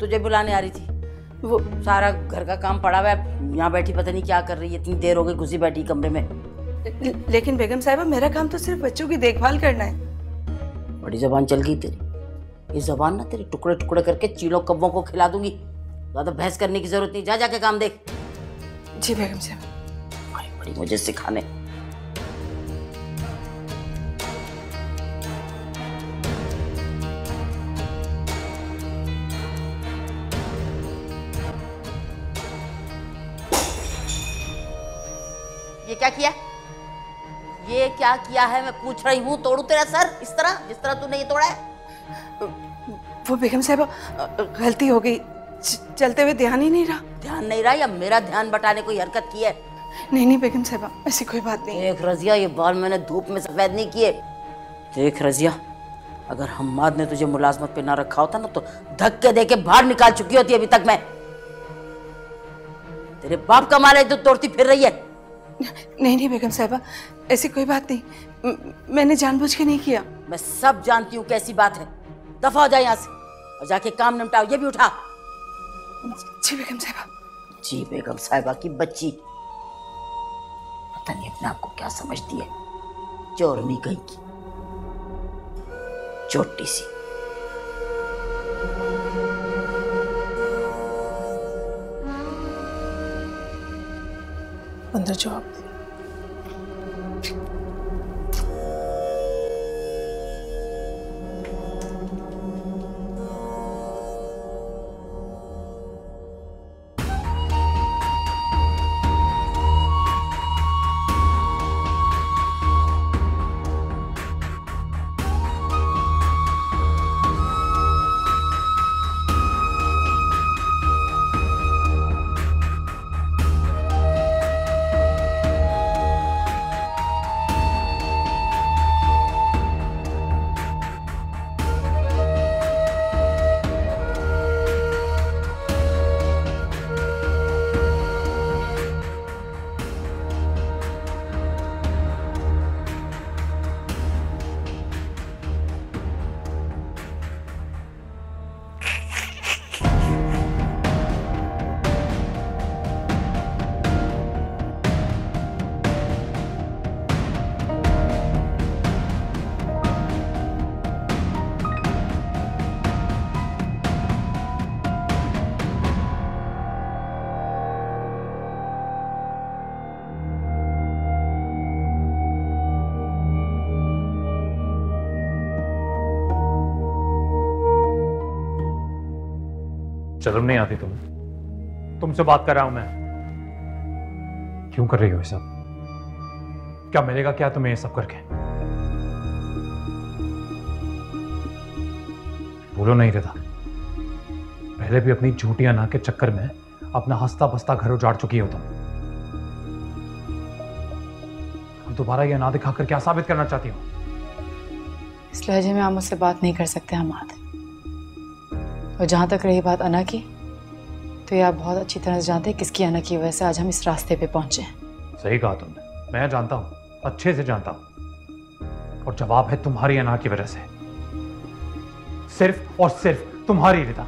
तुझे बुलाने आ रही थी। वो सारा घर का काम पड़ा हुआ है, यहाँ बैठी पता नहीं क्या कर रही है, इतनी देर हो गई घुसी बैठी कमरे में। लेकिन बेगम साहिबा मेरा काम तो सिर्फ बच्चों की देखभाल करना है। बड़ी जबान चल गई तेरी, ये जबान ना तेरी टुकड़े टुकड़े करके चीलों कब्बों को खिला दूंगी। ज्यादा बहस करने की जरूरत नहीं, जा जाके काम देख। जी बेगम साहिबा। बड़ी मुझे सिखाने। ये क्या किया, ये क्या किया है मैं पूछ रही हूँ। तोड़ू तेरा सर इस तरह जिस तरह तूने ये तोड़ा है? वो बेगम साहिबा गलती हो गई, चलते हुए ध्यान ही नहीं रहा। ध्यान नहीं रहा या मेरा ध्यान बटाने कोई हरकत की है? नहीं बेगम साहिबा ऐसी कोई बात नहीं। देख रजिया, ये बाल मैंने धूप में सफेद नहीं किए। देख रजिया, अगर हम्माद ने तुझे मुलाजमत पे ना रखा होता ना तो धक्के दे के बाहर निकाल चुकी होती अभी तक मैं। तेरे बाप का माल है तो तोड़ती फिर रही है। नहीं बेगम साहिबा ऐसी कोई बात नहीं, मैंने जानबूझ के नहीं किया। मैं सब जानती हूँ कैसी बात है। दफा हो जाए यहाँ से और जाके काम निपटाओ। ये भी उठा। जी बेगम साहिबा। जी बेगम साहिबा की बच्ची, पता नहीं अपने आप को क्या समझती है। चोरनी कहीं की, छोटी सी। अंदर जाओ आप। शर्म नहीं आती तुम्हें? तुमसे बात कर रहा हूं मैं। क्यों कर रही हो ये सब? क्या मिलेगा क्या तुम्हें ये सब करके? बोलो नहीं रहता, पहले भी अपनी झूठी अना के चक्कर में अपना हंसता बसता घर उजाड़ चुकी हो तुम। अब दोबारा ये अना दिखाकर क्या साबित करना चाहती हो? इस लहजे में आप मुझसे बात नहीं कर सकते हमाद। और जहां तक रही बात अना की, तो ये आप बहुत अच्छी तरह से जानते हैं किसकी अना की वजह से आज हम इस रास्ते पे पहुंचे हैं। सही कहा तुमने, मैं जानता हूं, अच्छे से जानता हूं। और जवाब है तुम्हारी अना की वजह से, सिर्फ और सिर्फ तुम्हारी रिदा।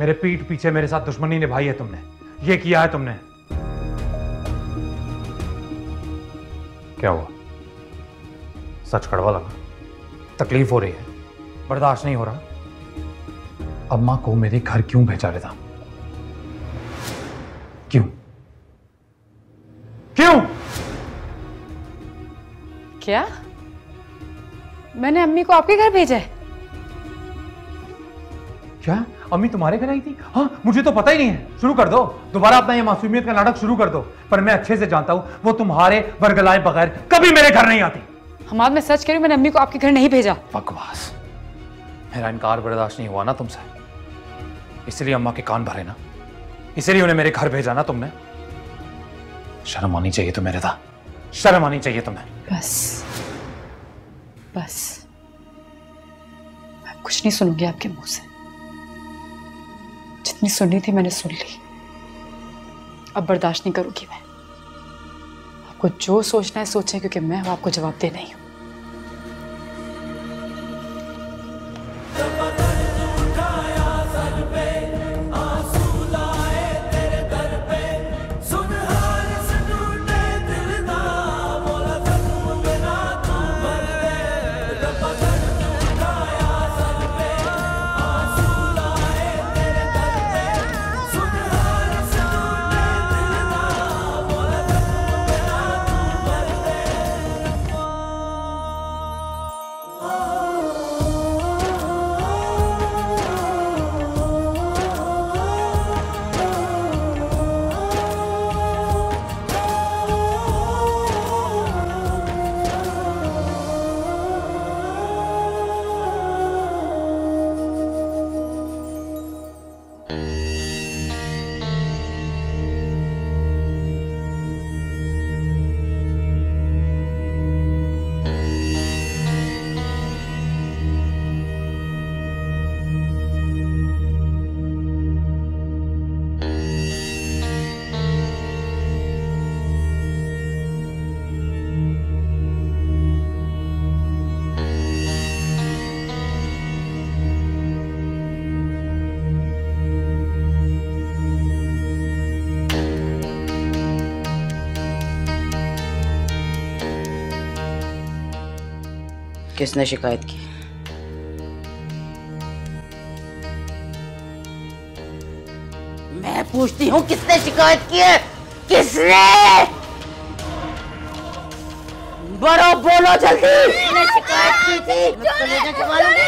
मेरे पीठ पीछे मेरे साथ दुश्मनी निभाई है तुमने, ये किया है तुमने। क्या हुआ? सच कड़वा लगा? तकलीफ हो रही है? बर्दाश्त नहीं हो रहा? अम्मा को मेरे घर क्यों भेजा रहा था? क्यों? क्यों? क्या मैंने अम्मी को आपके घर भेजा है? क्या अम्मी तुम्हारे घर आई थी? हाँ, मुझे तो पता ही नहीं है। शुरू कर दो दोबारा अपना ये मासूमियत का नाटक शुरू कर दो। पर मैं अच्छे से जानता हूं वो तुम्हारे वर्गलाए बगैर कभी मेरे घर नहीं आती। हमाद मैं सच कह रही हूं, मैंने अम्मी को आपके घर नहीं भेजा। बकवास। मेरा इनकार बर्दाश्त नहीं हुआ ना तुमसे, इसलिए अम्मा के कान भरे ना, इसलिए उन्हें मेरे घर भेजा ना तुमने। शर्म आनी चाहिए तुम्हें रिदा, शर्म आनी चाहिए तुम्हें। बस बस, मैं कुछ नहीं सुनूंगी आपके मुंह से। जितनी सुननी थी मैंने सुन ली, अब बर्दाश्त नहीं करूंगी मैं। आपको जो सोचना है सोचें, क्योंकि मैं आपको जवाब दे नहीं हूं। उठाया सर पे किसने शिकायत की? मैं पूछती हूँ किसने शिकायत की है? किसने? बड़ो बोलो जल्दी। किसने शिकायत की थी? मैं कलेजा चबा लूंगी।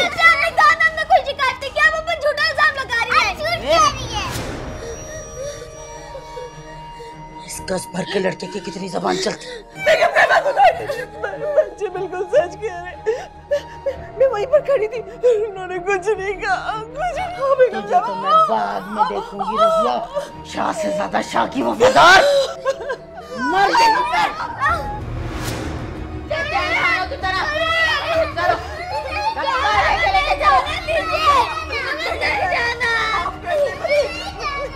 हमने कोई शिकायत नहीं किया, वो पर झूठा इल्जाम लगा रही है। झूठ कह रही है। इस गस भर के लड़के की कितनी जबान चलती। बच्चे बिल्कुल सच कह रहे। मैं वहीं पर खड़ी थी, उन्होंने कुछ नहीं कहा, कुछ नहीं। बेगम साहब तो मैं बाद में देखूंगी रजिया। शाह से ज्यादा शाह की वफादार मर गई।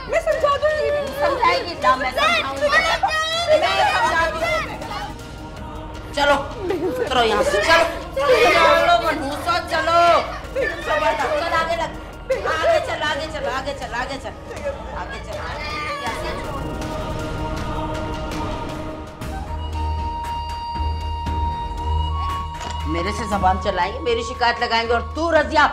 मैं समझा दूंगी। समझाएगी ना? मैं समझाऊंगी। चलो उतरो यहाँ से। चलो चलो मनहूसा, चलो। चल आगे लग। आगे चल, आगे चल, आगे चल, आगे चल, आगे चल। मेरे से जबान चलाएंगे, मेरी शिकायत लगाएंगे, और तू रजिया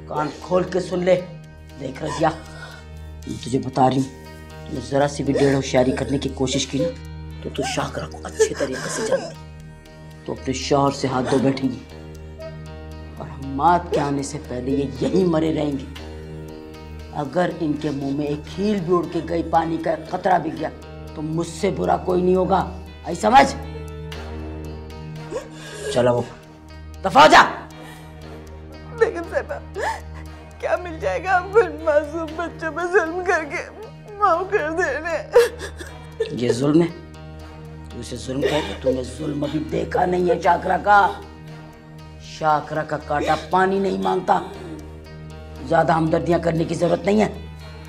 कान खोल के सुन ले। देख रजिया, मैं तुझे बता रही हूँ, तूने जरा सी भी डेढ़ होशियारी करने की कोशिश की ना तो तू शाकरा को अच्छे तरीके से जानती। तो अपने शौहर से हाथ धो बैठेगी और हम्माद के आने से पहले ये यहीं मरे रहेंगे। अगर इनके मुंह में एक हील भी उड़ के गई, पानी का खतरा भी गया, तो मुझसे बुरा कोई नहीं होगा। आई समझ? चलो वो दफा हो जा। बेगम साहबा, क्या मिल जाएगा हमको इन मासूम बच्चों पर जुल्म करके? माफ कर देने। ये जुल्म है? तू इसे जुल्म कह रही? तूने जुल्म अभी देखा नहीं है शाकरा का। शाकरा का कांटा पानी नहीं मांगता। ज्यादा हमदर्दियां करने की जरूरत नहीं है।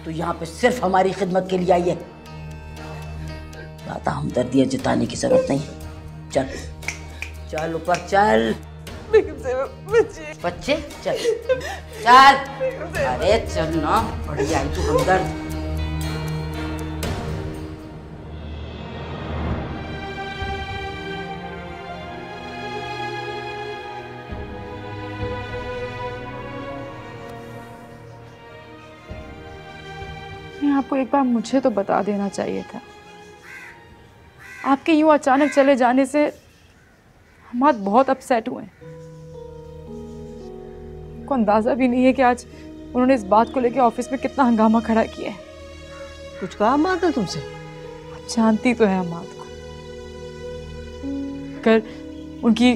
तू यहाँ पे सिर्फ हमारी खिदमत के लिए आई है। ज्यादा हमदर्दियां जताने की जरूरत नहीं है। चल चल ऊपर चल। बेगम साहबा, बच्चे बच्चे चल चल। अरे चल ना, बढ़िया आई तू हमदर्द। आपको एक बार मुझे तो बता देना चाहिए था। आपके यूं अचानक चले जाने से हम बहुत अपसेट हुए। को अंदाजा भी नहीं है कि आज उन्होंने इस बात को लेकर ऑफिस में कितना हंगामा खड़ा किया है। कुछ कहा अम्माद ने तुमसे? आप जानती तो है अम्माद को। अगर उनकी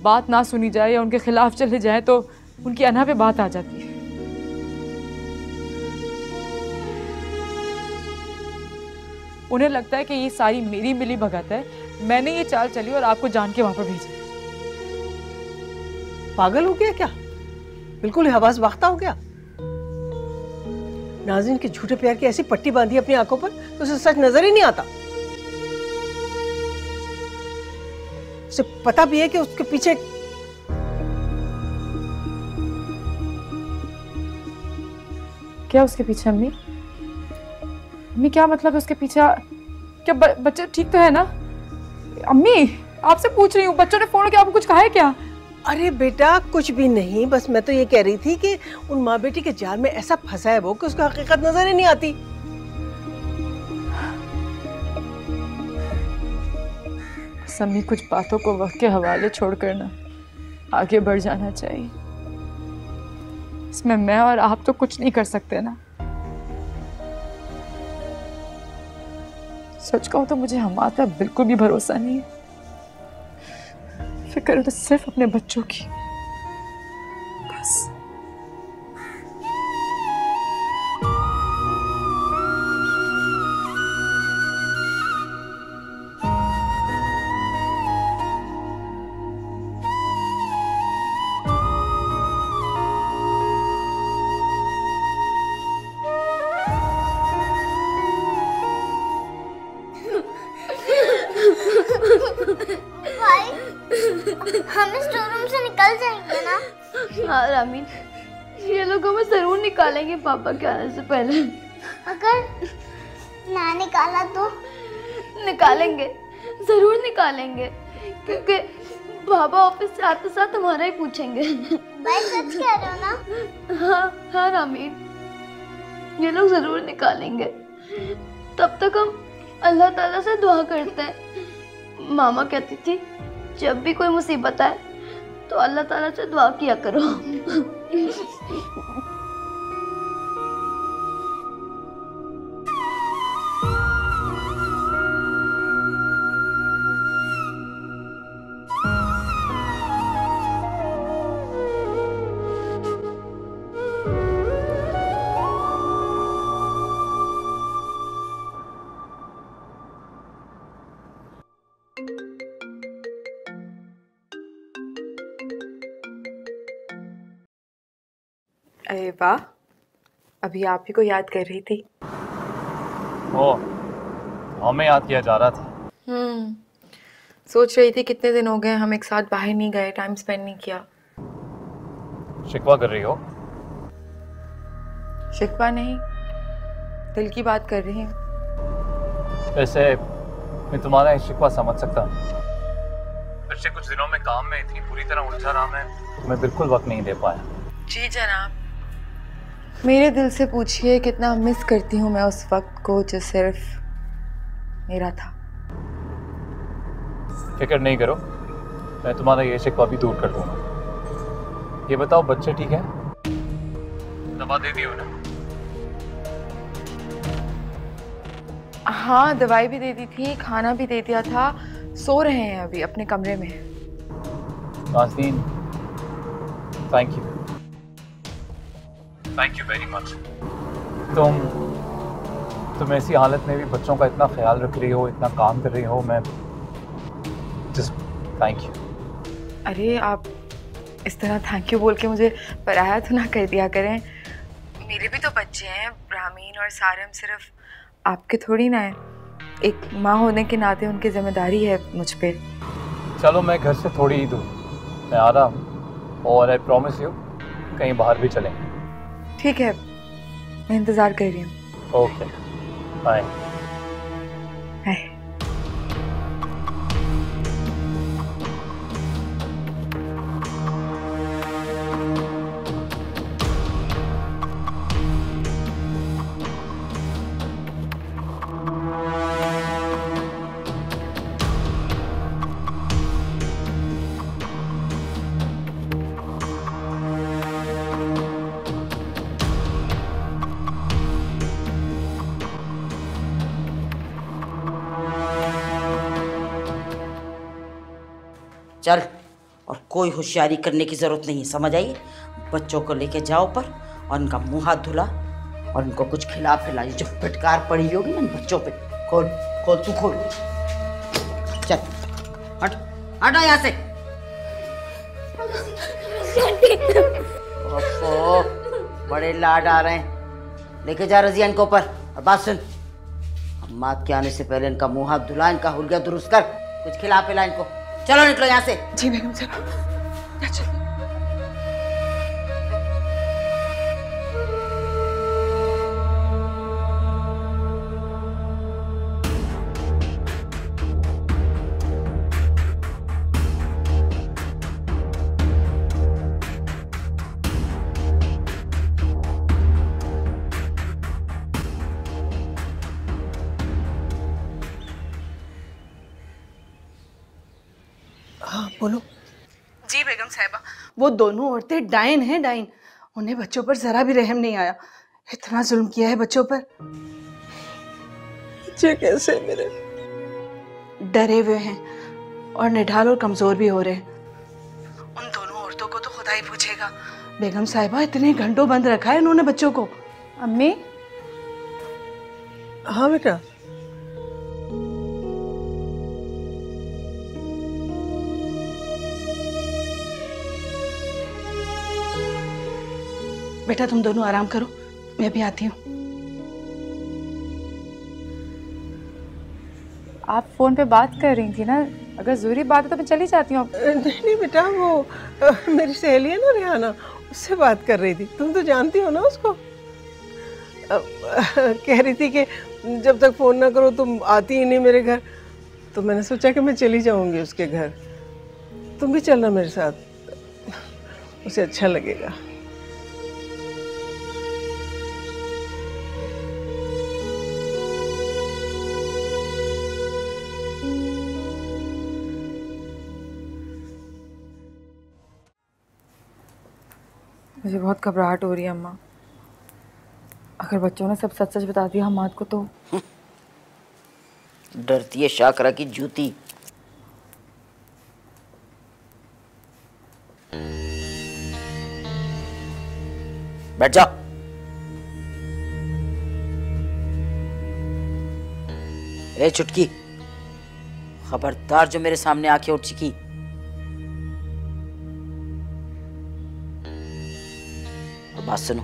बात ना सुनी जाए या उनके खिलाफ चले जाए तो उनकी अना पे बात आ जाती है। उन्हें लगता है कि ये सारी मेरी मिली भगत है, मैंने ये चाल चली और आपको जान के वहां पर भेजा। पागल हो गया क्या? बिल्कुल हवास वाख्ता हो गया। नाज़रीन के झूठे प्यार की ऐसी पट्टी बांधी अपनी आंखों पर तो उसे सच नजर ही नहीं आता। उसे पता भी है कि उसके पीछे क्या उसके पीछे अम्मी? अम्मी क्या मतलब है उसके पीछे? क्या बच्चे ठीक तो है ना? अम्मी आपसे पूछ रही हूँ, बच्चों ने फोन करके आपको कुछ कहा है क्या? अरे बेटा कुछ भी नहीं, बस मैं तो ये कह रही थी कि उन माँ बेटी के जाल में ऐसा फंसा है वो कि उसको हकीकत नजर ही नहीं आती। अम्मी कुछ बातों को वक्त के हवाले छोड़कर ना आगे बढ़ जाना चाहिए। इसमें मैं और आप तो कुछ नहीं कर सकते ना। सच कहूं तो मुझे हमारे पे बिल्कुल भी भरोसा नहीं है। फिक्र तो सिर्फ अपने बच्चों की, बस। हम इस स्टोर रूम से निकल जाएंगे ना? हाँ रामीन, ये लोग हमें जरूर निकालेंगे पापा के आने से पहले। अगर ना निकाला तो? निकालेंगे, जरूर निकालेंगे, क्योंकि बाबा ऑफिस से आते साथ हमारा ही पूछेंगे। भाई सच कह रहे हो ना? हाँ हाँ रामीन, ये लोग जरूर निकालेंगे। तब तक हम अल्लाह ताला से दुआ करते हैं। मामा कहती थी जब भी कोई मुसीबत आए तो अल्लाह ताला से दुआ किया करो। अरे वाह, अभी आप ही को याद कर रही थी। ओ, हमें याद किया जा रहा था। सोच रही थी कितने दिन हो गए हम एक साथ बाहर नहीं गए, टाइम स्पेंड नहीं किया। शिकवा कर रही हो? शिकवा नहीं, दिल की बात कर रही हूँ। वैसे मैं तुम्हारा ये शिकवा समझ सकता हूँ। पिछले कुछ दिनों में काम में इतनी बुरी तरह उलझा रहा मैं बिल्कुल वक्त नहीं दे पाया। जी जनाब, मेरे दिल से पूछिए कितना मिस करती हूँ मैं उस वक्त को जो सिर्फ मेरा था। फिक्र नहीं करो, मैं तुम्हारा ये शिकवा भी दूर कर दूंगा। ये बताओ बच्चे ठीक है? दवा दे दी हो ना? हाँ, दवाई भी दे दी थी, खाना भी दे दिया था, सो रहे हैं अभी अपने कमरे में। Nazneen, thank you very much. तुम ऐसी हालत में भी बच्चों का इतना ख्याल रख रही हो, इतना काम कर रही हो, मैं जस्ट थैंक यू। अरे आप इस तरह थैंक यू बोल के मुझे पराया तो ना कर दिया करें। मेरे भी तो बच्चे हैं, रामीन और सारम सिर्फ आपके थोड़ी ना है। एक माँ होने के नाते उनकी जिम्मेदारी है मुझ पे। चलो मैं घर से थोड़ी ही दूर, मैं आ रहा हूँ और आई प्रॉमिस यू कहीं बाहर भी चलेंगे। ठीक है, मैं इंतज़ार कर रही हूँ। Okay, bye. बाय। चल, और कोई होशियारी करने की जरूरत नहीं है, समझ आई? बच्चों को लेके जाओ पर और उनका मुंह हाथ धुला और उनको कुछ खिला पिला। जो फिटकार पड़ी होगी ना बच्चों पे, खोल खोल, तू खोल। चल हट हटो यहाँ से। ओफो, बड़े लाड आ रहे हैं। लेके जा रजिया इनको ऊपर। और बात सुन, अम्मा के आने से पहले इनका मुंह हाथ धुला, इनका हुलिया दुरुस्त कर, कुछ खिला पिला इनको। चलो निकलो यहाँ से। जी बेगम साहब, चलो। हाँ बोलो। जी बेगम साहिबा, वो दोनों औरतें डायन हैं, डायन। उन्हें बच्चों पर जरा भी रहम नहीं आया। इतना जुल्म किया है बच्चों पर। बच्चे कैसे मेरे? डरे हुए हैं और निढाल और कमजोर भी हो रहे हैं। उन दोनों औरतों को तो खुदा ही पूछेगा। बेगम साहिबा, इतने घंटों बंद रखा है उन्होंने बच्चों को। अम्मी। हाँ बेटा। बेटा तुम दोनों आराम करो, मैं भी आती हूँ। आप फोन पे बात कर रही थी ना, अगर जरूरी बात है तो मैं चली जाती हूँ। नहीं बेटा, वो मेरी सहेली है ना रिहाना, उससे बात कर रही थी। तुम तो जानती हो ना उसको। कह रही थी कि जब तक फ़ोन ना करो तुम आती ही नहीं मेरे घर, तो मैंने सोचा कि मैं चली जाऊंगी उसके घर। तुम भी चलना मेरे साथ, उसे अच्छा लगेगा। मुझे बहुत घबराहट हो रही है अम्मा। अगर बच्चों ने सब सच सच बता दिया हमाद को तो। डरती है शाकरा की जूती। बैठ जा। ए चुटकी, खबरदार जो मेरे सामने आके उठ चिकी। और बात सुनो,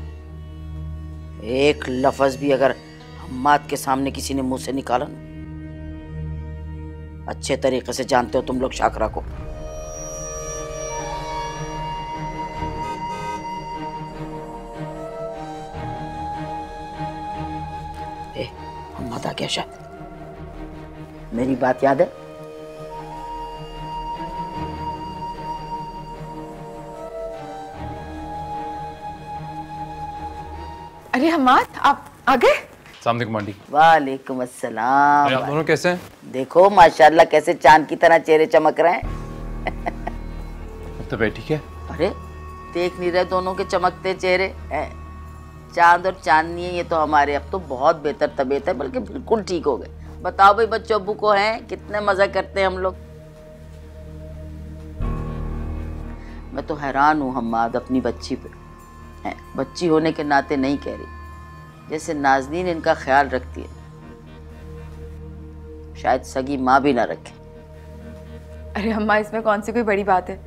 एक लफ्ज भी अगर हम्माद के सामने किसी ने मुंह से निकाला ना, अच्छे तरीके से जानते हो तुम लोग शाकरा को। हम्माद आ गया शायद, मेरी बात याद है? अरे हमाद, आप आ गए? अस्सलाम वालेकुम आंटी। वालेकुम अस्सलाम। अरे आप दोनों कैसे हैं? देखो माशाल्लाह कैसे चांद की तरह चेहरे चमक रहे हैं। अब तो बैठी है। अरे देख नहीं रहे दोनों के चमकते चेहरे हैं? चांद और चांदनी है ये तो हमारे। अब तो बहुत बेहतर तबीयत है, बल्कि बिल्कुल ठीक हो गए। बताओ भाई बच्चों अब्बू को हैं, कितने मजा करते हैं हम लोग। मैं तो हैरान हूँ हम्माद अपनी बच्ची पे। बच्ची होने के नाते नहीं कह रही, जैसे नाज़नीन इनका ख्याल रखती है, शायद सगी माँ भी ना रखे। अरे अम्मा, इसमें कौन सी कोई बड़ी बात है?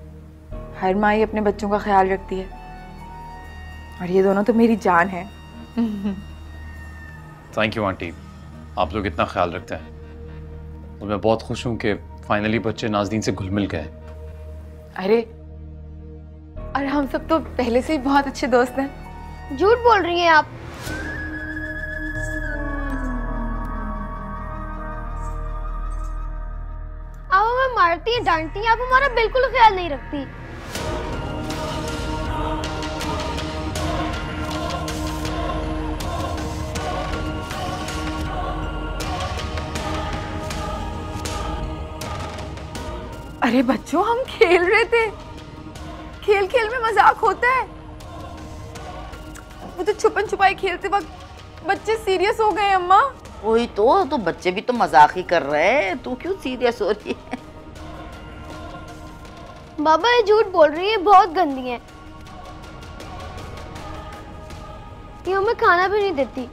हर माँ ही अपने बच्चों का ख्याल रखती है, और ये दोनों तो मेरी जान है। थैंक यू आंटी, आप लोग इतना ख्याल रखते हैं। और मैं बहुत खुश हूँ कि फाइनली बच्चे नाज़नीन से घुल मिल गए। अरे हम सब तो पहले से ही बहुत अच्छे दोस्त हैं। झूठ बोल रही हैं आप। आप हमें मारती हैं, डांटती हैं, आप हमारा बिल्कुल ख्याल नहीं रखती। अरे बच्चों, हम खेल रहे थे। खेल खेल में मजाक होता है। वो तो छुपन छुपाई खेलते वक्त बच्चे सीरियस हो गए अम्मा। वही तो बच्चे भी तो मजाक ही कर रहे हैं, तू क्यों सीरियस हो रही है? बाबा ये झूठ बोल रही है, बहुत गंदी है। ये हमें खाना भी नहीं देती,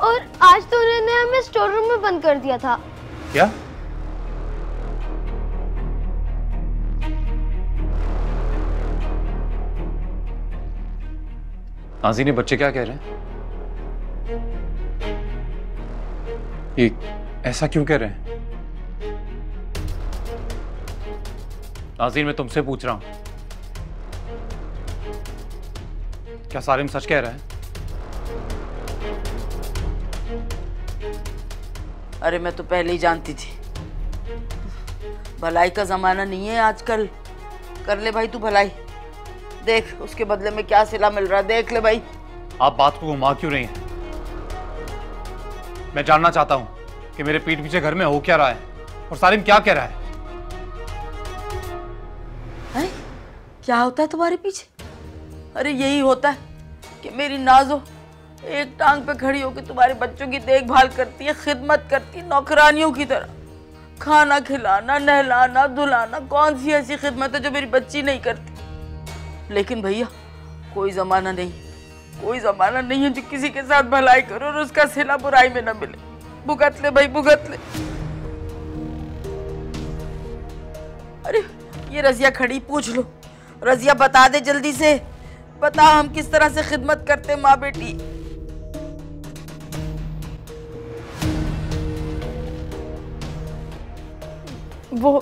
और आज तो उन्होंने हमें स्टोर रूम में बंद कर दिया था। क्या? नाज़नीन ने बच्चे क्या कह रहे हैं? ये ऐसा क्यों कह रहे हैं? नाज़नीन मैं तुमसे पूछ रहा हूं, क्या सारिम सच कह रहा है? अरे मैं तो पहले ही जानती थी, भलाई का जमाना नहीं है आजकल। कर ले भाई तू भलाई, देख उसके बदले में क्या सिला मिल रहा है, देख ले भाई। आप बात को घुमा क्यों रही हैं? मैं जानना चाहता हूं कि मेरे पीठ पीछे घर में हो क्या रहा है, और सारिम क्या कह रहा है? क्या होता है तुम्हारे पीछे? अरे यही होता है कि मेरी नाज़ो एक टांग पे खड़ी होकर तुम्हारे बच्चों की देखभाल करती है, खिदमत करती है नौकरानियों की तरह। खाना खिलाना, नहलाना, धुलाना, कौन सी ऐसी खिदमत है जो मेरी बच्ची नहीं करती? लेकिन भैया कोई जमाना नहीं, कोई जमाना नहीं है जो किसी के साथ भलाई करो और उसका सिला बुराई में न मिले। भुगत ले भाई, भुगत ले। अरे ये रजिया खड़ी, पूछ लो रजिया, बता दे जल्दी से, बता हम किस तरह से खिदमत करते माँ बेटी। वो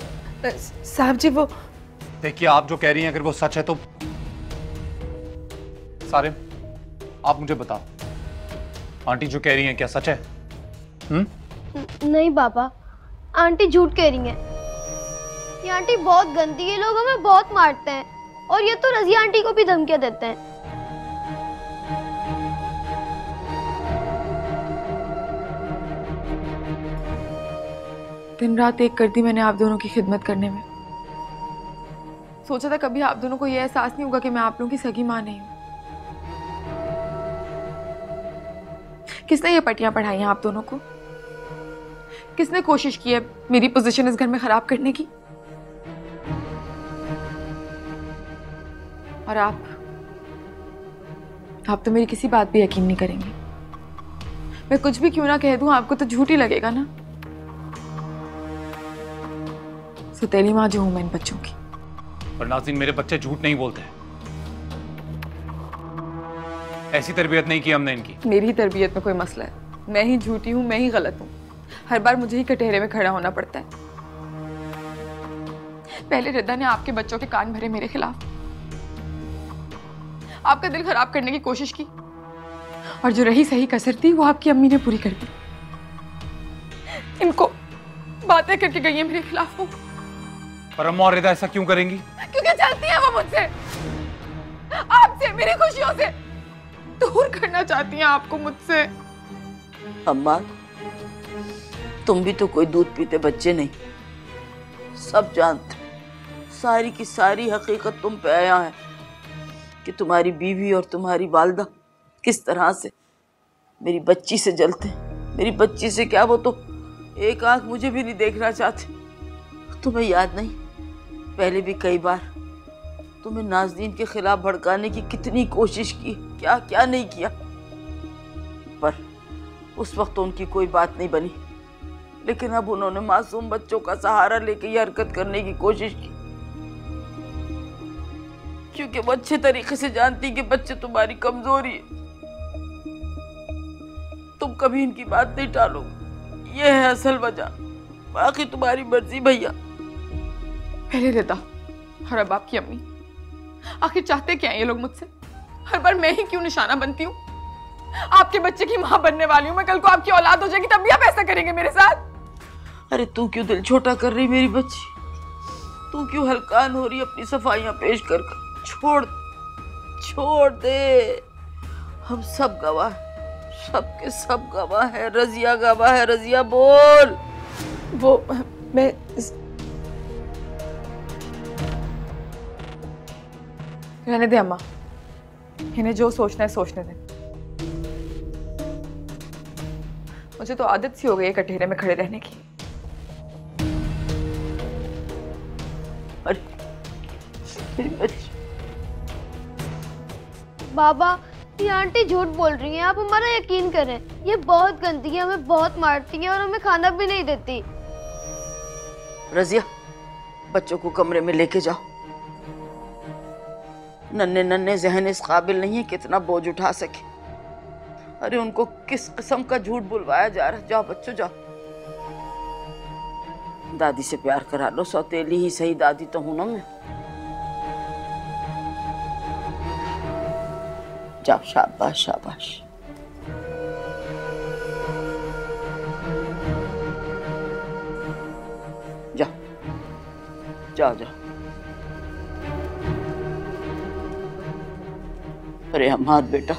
साहब जी, वो देखिए आप जो कह रही हैं अगर वो सच है तो सारिम आप मुझे बताओ, आंटी जो कह रही हैं क्या सच है? नहीं पापा, आंटी झूठ कह रही हैं। ये आंटी बहुत गंदी है, लोग हमें बहुत मारते हैं और ये तो रजिया आंटी को भी धमकियां देते हैं। दिन रात एक कर दी मैंने आप दोनों की खिदमत करने में। सोचा था कभी आप दोनों को यह एहसास नहीं होगा कि मैं आप लोगों की सगी मां नहीं हूं। किसने ये पट्टियां पढ़ाई हैं आप दोनों को? किसने कोशिश की है मेरी पोजीशन इस घर में खराब करने की? और आप तो मेरी किसी बात पे यकीन नहीं करेंगे। मैं कुछ भी क्यों ना कह दूं, आपको तो झूठ ही लगेगा ना। सौतेली मां जो हूं मैं इन बच्चों की। और नाज़रीन, मेरे बच्चे झूठ नहीं बोलते। ऐसी तरबियत नहीं की हमने इनकी। मेरी तरबियत में कोई मसला है? मैं ही झूठी हूं, मैं ही गलत हूं। हर बार मुझे ही कटहरे में खड़ा होना पड़ता है। पहले रिदा ने आपके बच्चों के कान भरे मेरे खिलाफ, आपका दिल खराब करने की कोशिश की, और जो रही सही कसर थी वो आपकी अम्मी ने पूरी कर दी। इनको बातें करके गई है मेरे खिलाफ वो। पर अम्मा और रिदा ऐसा क्यों करेंगी? क्योंकि चाहती है वो मुझसे, आपसे, मेरी खुशियों से दूर करना चाहती हैं आपको मुझसे। अम्मा, तुम भी तो कोई दूध पीते बच्चे नहीं, सब जानते। सारी की सारी हकीकत तुम पे आया है कि तुम्हारी बीवी और तुम्हारी वालदा किस तरह से मेरी बच्ची से जलते हैं। मेरी बच्ची से क्या, वो तो एक आंख मुझे भी नहीं देखना चाहते। तुम्हें याद नहीं, पहले भी कई बार तुम्हें नाज़रीन के खिलाफ भड़काने की कितनी कोशिश की, क्या क्या नहीं किया। पर उस वक्त तो उनकी कोई बात नहीं बनी, लेकिन अब उन्होंने मासूम बच्चों का सहारा लेके ये हरकत करने की कोशिश की, क्योंकि वो अच्छे तरीके से जानती कि बच्चे तुम्हारी कमजोरी है। तुम कभी इनकी बात नहीं टालोगे, ये है असल वजह। बाकी तुम्हारी मर्जी भैया। पहले रिदा और अब आपकी अम्मी, आखिर चाहते क्या हैं ये लोग मुझसे? हर बार मैं ही क्यों निशाना बनती हूँ? आपके बच्चे की माँ बनने वाली हूँ मैं, कल को आपकी औलाद हो जाएगी तब भी आप ऐसा करेंगे मेरे साथ? अरे तू क्यों दिल छोटा कर रही मेरी बच्ची? तू क्यों हलकान हो रही अपनी सफाइयां पेश कर? छोड़ दे। हम सब गवाह, सबके सब गवाह है। रजिया गवाह है। रजिया बोल। वो मैं रहने दे अम्मा, इन्हें जो सोचना है सोचने दे। मुझे तो आदत सी हो गई है कटहरे में खड़े रहने की। अरे मेरी बच्ची। बाबा, ये आंटी झूठ बोल रही हैं, आप हमारा यकीन करें। ये बहुत गंदी है, हमें बहुत मारती है और हमें खाना भी नहीं देती। रजिया, बच्चों को कमरे में लेके जाओ। नन्हे नन्हे जहन इस काबिल नहीं है कितना बोझ उठा सके। अरे उनको किस किस्म का झूठ बुलवाया जा रहा है। जाओ बच्चों जाओ, दादी से प्यार करा लो। सौतेली ही सही, दादी तो हूं ना मैं। जाओ, शाबाश शाबाश। जाओ जाओ जाओ। अरे अम्मार बेटा,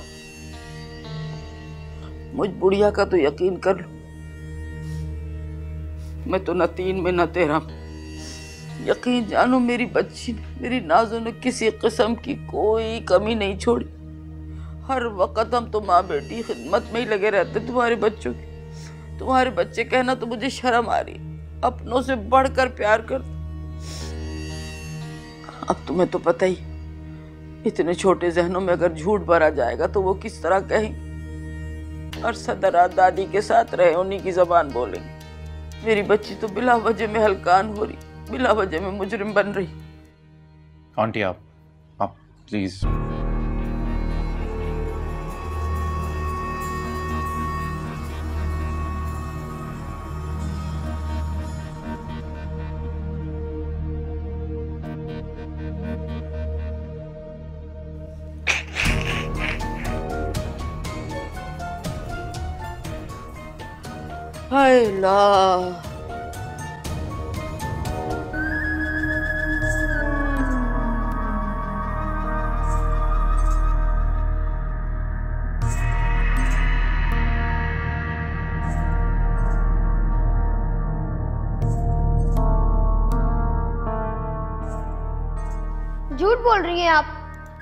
मुझ बुढ़िया का तो यकीन कर लो, मैं तो न तीन में न तेरह। यकीन जानो मेरी बच्ची ने, मेरी नाज़ो ने किसी किस्म की कोई कमी नहीं छोड़ी। हर वक्त हम तो माँ बेटी खिदमत में ही लगे रहते तुम्हारे बच्चों की। तुम्हारे बच्चे कहना तो मुझे शर्म आ रही, अपनों से बढ़कर प्यार करते। अब तुम्हें तो पता ही, इतने छोटे जहनों में अगर झूठ भरा जाएगा तो वो किस तरह कहेंगे। और सदरात दादी के साथ रहे, उन्हीं की जबान बोलेंगे। मेरी बच्ची तो बिला वजह में हलकान हो रही, बिला वजह में मुजरिम बन रही। आंटी आप प्लीज। हाय अल्लाह, झूठ बोल रही हैं आप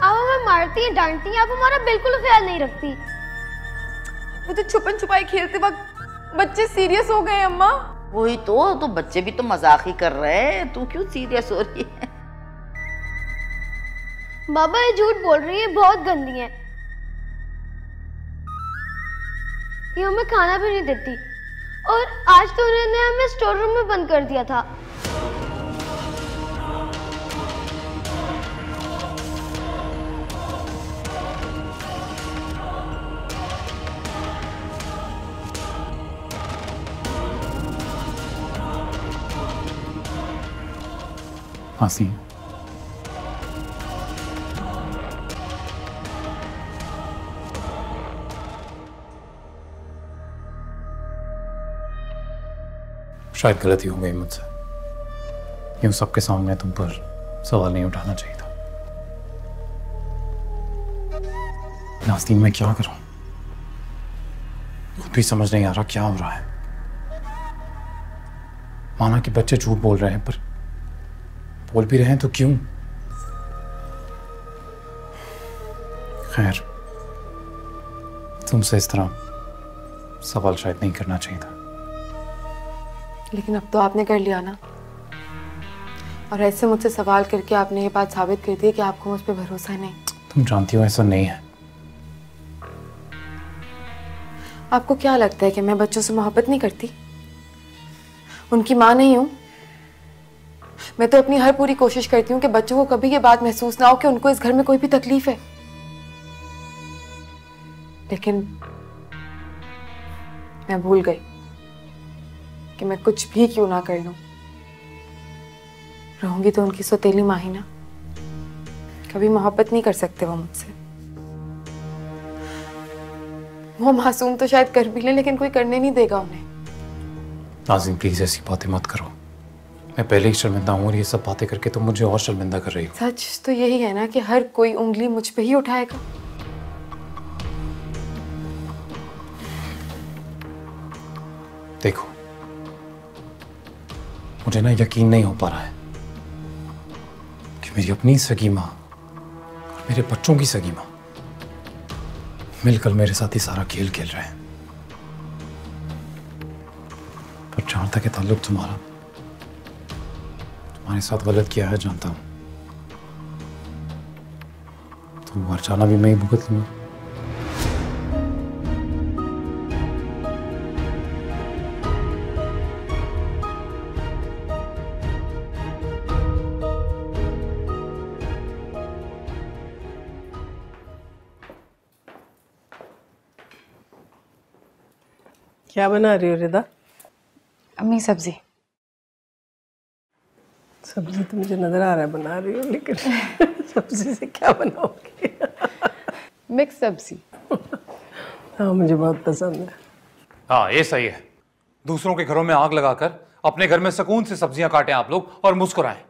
हमें मारती हैं, डांटती हैं, आप हमारा बिल्कुल ख्याल नहीं रखती। वो तो छुपन छुपाई खेलते वक्त बच्चे सीरियस हो गए अम्मा। वही तो बच्चे भी तो मजाक ही कर रहे हैं, तू क्यों सीरियस हो रही है? बाबा ये झूठ बोल रही है, बहुत गंदी है। ये हमें खाना भी नहीं देती और आज तो उन्होंने हमें स्टोर रूम में बंद कर दिया था। आसीन, शायद गलती हो गई मुझसे। यूं सबके सामने तुम पर सवाल नहीं उठाना चाहिए था। नाज़नीन, मैं क्या करूं? खुद भी समझ नहीं आ रहा क्या हो रहा है। माना कि बच्चे झूठ बोल रहे हैं, पर बोल भी रहे हैं तो क्यों? खैर, तुमसे इस तरह सवाल शायद नहीं करना चाहिए था। लेकिन अब तो आपने कर लिया ना, और ऐसे मुझसे सवाल करके आपने ये बात साबित कर दी कि आपको मुझ पर भरोसा नहीं। तुम जानती हो ऐसा नहीं है। आपको क्या लगता है कि मैं बच्चों से मोहब्बत नहीं करती? उनकी माँ नहीं हूं? मैं तो अपनी हर पूरी कोशिश करती हूँ कि बच्चों को कभी ये बात महसूस ना हो कि उनको इस घर में कोई भी तकलीफ है। लेकिन मैं भूल गई कि मैं कुछ भी क्यों ना कर लूं, रहूंगी तो उनकी सौतेली माँ ही ना। कभी मोहब्बत नहीं कर सकते वो मुझसे। वो मासूम तो शायद कर भी ले, लेकिन कोई करने नहीं देगा उन्हें। नाज़नीन, प्लीज ऐसी बातें मत करो। मैं पहले ही शर्मिंदा हूँ और ये सब बातें करके तुम मुझे और शर्मिंदा कर रही हो। सच तो यही है ना कि हर कोई उंगली मुझ पे ही उठाएगा। देखो, मुझे ना यकीन नहीं हो पा रहा है कि मेरी अपनी सगी माँ और मेरे बच्चों की सगी माँ मिलकर मेरे साथ ही सारा खेल खेल रहे हैं। पर जहां तक है ताल्लुक तुम्हारे साथ गलत किया है जानता हूं, तो मर जाना भी मैं ही भुगत लूंगा। क्या बना रही हो रिदा? अम्मी सब्जी। सब्जी तो मुझे नजर आ रहा है बना रही हो, लेकिन सब्जी से क्या बनाओगे? मिक्स सब्जी। हाँ, मुझे बहुत पसंद है। हाँ, ये सही है। दूसरों के घरों में आग लगाकर अपने घर में सुकून से सब्जियां काटें आप लोग और मुस्कुराएं।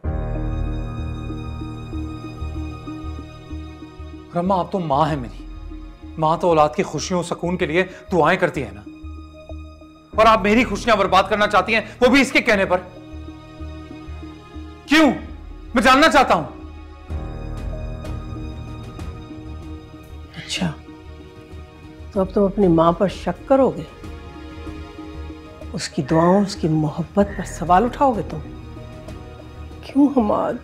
रम्मा, आप तो माँ है मेरी। माँ तो औलाद की खुशियों सुकून के लिए दुआएं करती है ना, और आप मेरी खुशियां बर्बाद करना चाहती हैं, वो भी इसके कहने पर। क्यों? मैं जानना चाहता हूं। अच्छा, तो अब तुम अपनी माँ पर शक करोगे? उसकी दुआओं, उसकी मोहब्बत पर सवाल उठाओगे तुम? क्यों हमाद,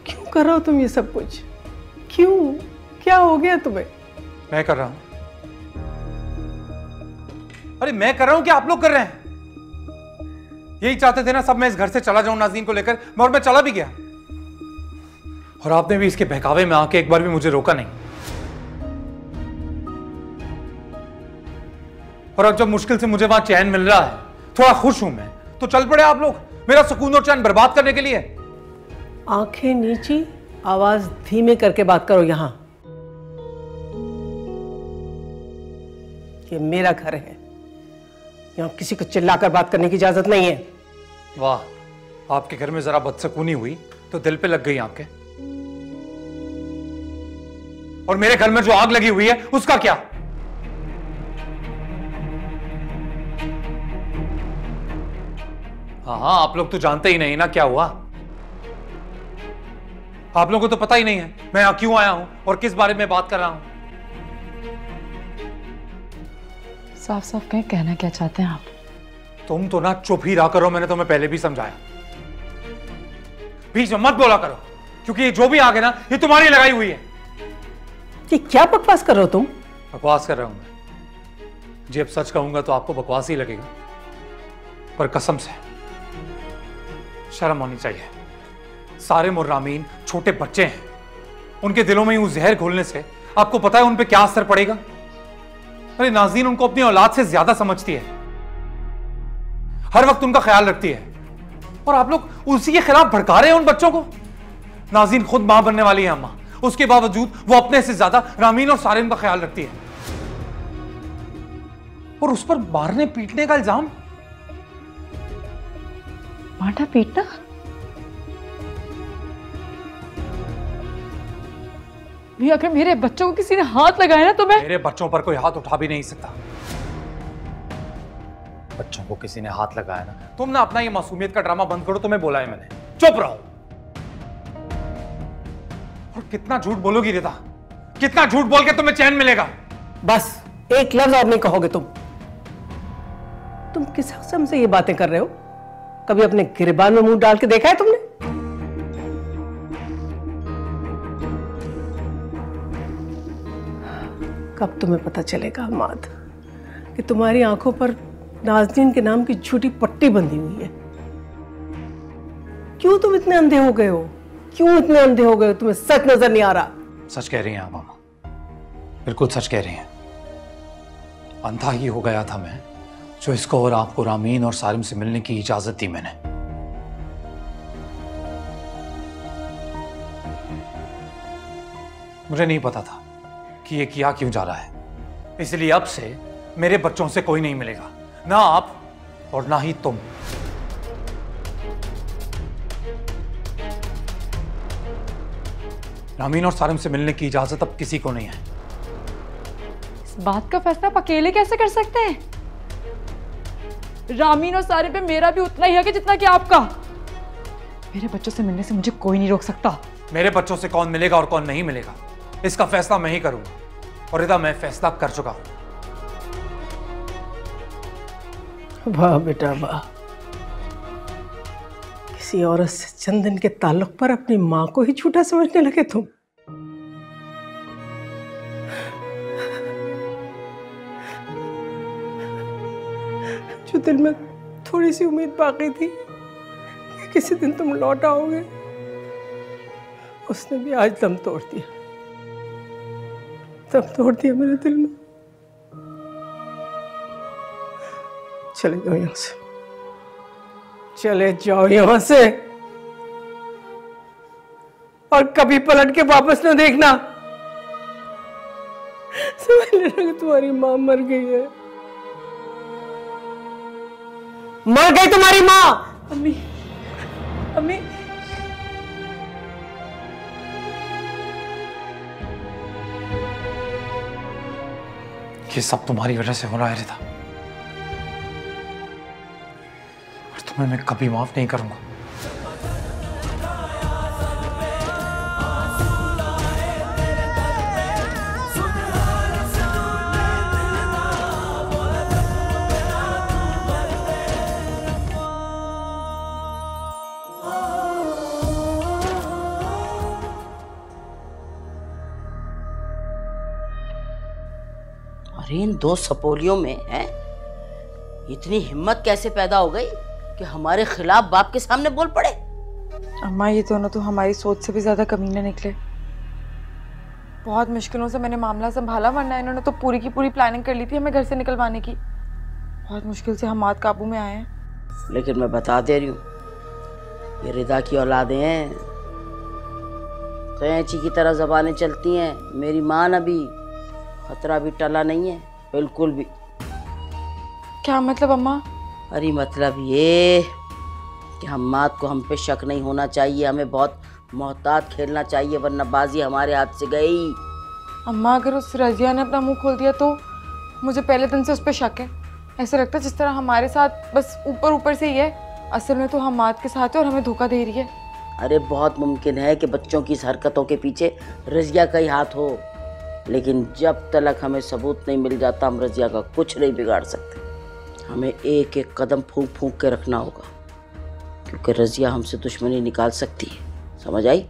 क्यों कर रहे हो तुम ये सब कुछ? क्यों? क्या हो गया तुम्हें? मैं कर रहा हूं। अरे मैं कर रहा हूं कि आप लोग कर रहे हैं? यही चाहते थे ना सब मैं इस घर से चला जाऊं नाज़नीन को लेकर, और मैं चला भी गया। और आपने भी इसके बहकावे में आके एक बार भी मुझे रोका नहीं। और अब जब मुश्किल से मुझे वहां चैन मिल रहा है, थोड़ा खुश हूं मैं, तो चल पड़े आप लोग मेरा सुकून और चैन बर्बाद करने के लिए। आंखें नीची, आवाज धीमे करके बात करो। यहां ये मेरा घर है, यहां किसी को चिल्लाकर बात करने की इजाजत नहीं है। वाह, आपके घर में जरा बदसकूनी हुई तो दिल पे लग गई आपके। और मेरे घर में जो आग लगी हुई है उसका क्या? हाँ, आप लोग तो जानते ही नहीं ना क्या हुआ। आप लोगों को तो पता ही नहीं है मैं यहां क्यों आया हूं और किस बारे में बात कर रहा हूं। साफ साफ कहें, कहना क्या चाहते हैं आप? तुम तो ना चुप ही रहा करो, मैंने तुम्हें पहले भी समझाया। बीच में मत बोला करो, क्योंकि ये जो भी आगे ना ये तुम्हारी लगाई हुई है। ये क्या बकवास कर रहे हो तुम? बकवास कर रहा हूं मैं जी। अब सच कहूंगा तो आपको बकवास ही लगेगा, पर कसम से शर्म होनी चाहिए। सारे मुर्रामीन छोटे बच्चे हैं, उनके दिलों में यूं जहर घोलने से आपको पता है उन पे क्या असर पड़ेगा? अरे नाज़रीन उनको अपनी औलाद से ज्यादा समझती है, हर वक्त उनका ख्याल रखती है, और आप लोग उसी के खिलाफ भड़का रहे हैं उन बच्चों को। नाज़रीन खुद मां बनने वाली है अम्मा, उसके बावजूद वो अपने से ज्यादा रामीन और सारिन का ख्याल रखती है, और उस पर मारने पीटने का इल्जाम। मारना पीटना? भी अगर मेरे बच्चों को किसी ने हाथ लगाया ना तो मैं... मेरे बच्चों पर कोई हाथ उठा भी नहीं सकता। बच्चों को किसी ने हाथ लगाया ना, तुम ना अपना ये मासूमियत का ड्रामा बंद करो, तुम्हें बोला है मैंने, चुप रहो। और कितना झूठ बोलोगी रिदा, कितना झूठ बोल के तुम्हें चैन मिलेगा? बस एक लफ्ज और नहीं कहोगे तुम किस हक़ से ये बातें कर रहे हो? कभी अपने गिरबान में मुंह डाल के देखा है तुमने? कब तुम्हें पता चलेगा हमाद कि तुम्हारी आंखों पर नाज़रीन के नाम की झूठी पट्टी बंधी हुई है? क्यों तुम इतने अंधे हो गए हो? क्यों इतने अंधे हो गए हो? तुम्हें सच नजर नहीं आ रहा? सच कह रही हैं आप मामा, बिल्कुल सच कह रही हैं। अंधा ही हो गया था मैं जो इसको और आपको रामीन और सारिम से मिलने की इजाजत दी मैंने। मुझे नहीं पता था कि ये किया क्यों जा रहा है, इसलिए अब से मेरे बच्चों से कोई नहीं मिलेगा, ना आप और ना ही तुम। रामीन और सारिम से मिलने की इजाजत अब किसी को नहीं है। इस बात का फैसला आप अकेले कैसे कर सकते हैं? रामीन और सारिम पे मेरा भी उतना ही हक है जितना कि आपका। मेरे बच्चों से मिलने से मुझे कोई नहीं रोक सकता। मेरे बच्चों से कौन मिलेगा और कौन नहीं मिलेगा इसका फैसला मैं ही करूंगा, और रिदा मैं फैसला कर चुका हूं। वाह बेटा वाह, किसी औरत से चंदन के ताल्लुक पर अपनी मां को ही झूठा समझने लगे तुम। जो दिल में थोड़ी सी उम्मीद बाकी थी कि किसी दिन तुम लौट आओगे, उसने भी आज दम तोड़ दिया, दम तोड़ दिया मेरे दिल में। चले जाओ यहां से, चले जाओ यहां से, और कभी पलट के वापस न देखना। समझ लेना कि तुम्हारी मां मर गई है, मर गई तुम्हारी मां। अम्मी, अम्मी, ये सब तुम्हारी वजह से हो रहा है रिदा, और तुम्हें मैं कभी माफ नहीं करूंगा। अरे इन दो सपोलियों में है इतनी हिम्मत कैसे पैदा हो गई कि हमारे खिलाफ बाप के सामने बोल पड़े? अम्मा ये दोनों तो हमारी सोच से भी ज्यादा कमीने निकले। बहुत मुश्किलों से मैंने मामला संभाला, वरना इन्होंने तो पूरी की पूरी प्लानिंग कर ली थी हमें घर से निकलवाने की। बहुत मुश्किल से हमाद काबू में आए हैं। लेकिन मैं बता दे रही हूँ, ये रिदा की औलादें हैं, कैंची की तरह जबानें चलती हैं। मेरी मां न भी, खतरा भी टला नहीं है बिल्कुल भी। क्या मतलब अम्मा? अरे मतलब ये कि हम्माद को हम पे शक नहीं होना चाहिए, हमें बहुत मोहतात खेलना चाहिए, वरना बाजी हमारे हाथ से गई। अम्मा अगर उस रजिया ने अपना मुंह खोल दिया तो मुझे पहले दिन से उस पर शक है। ऐसा लगता है जिस तरह हमारे साथ बस ऊपर ऊपर से ही है, असल में तो हम्माद के साथ है और हमें धोखा दे रही है। अरे बहुत मुमकिन है कि बच्चों की इस हरकतों के पीछे रजिया का ही हाथ हो, लेकिन जब तक हमें सबूत नहीं मिल जाता हम रजिया का कुछ नहीं बिगाड़ सकते। हमें एक एक कदम फूंक फूंक के रखना होगा, क्योंकि रजिया हमसे दुश्मनी निकाल सकती है। समझ आई?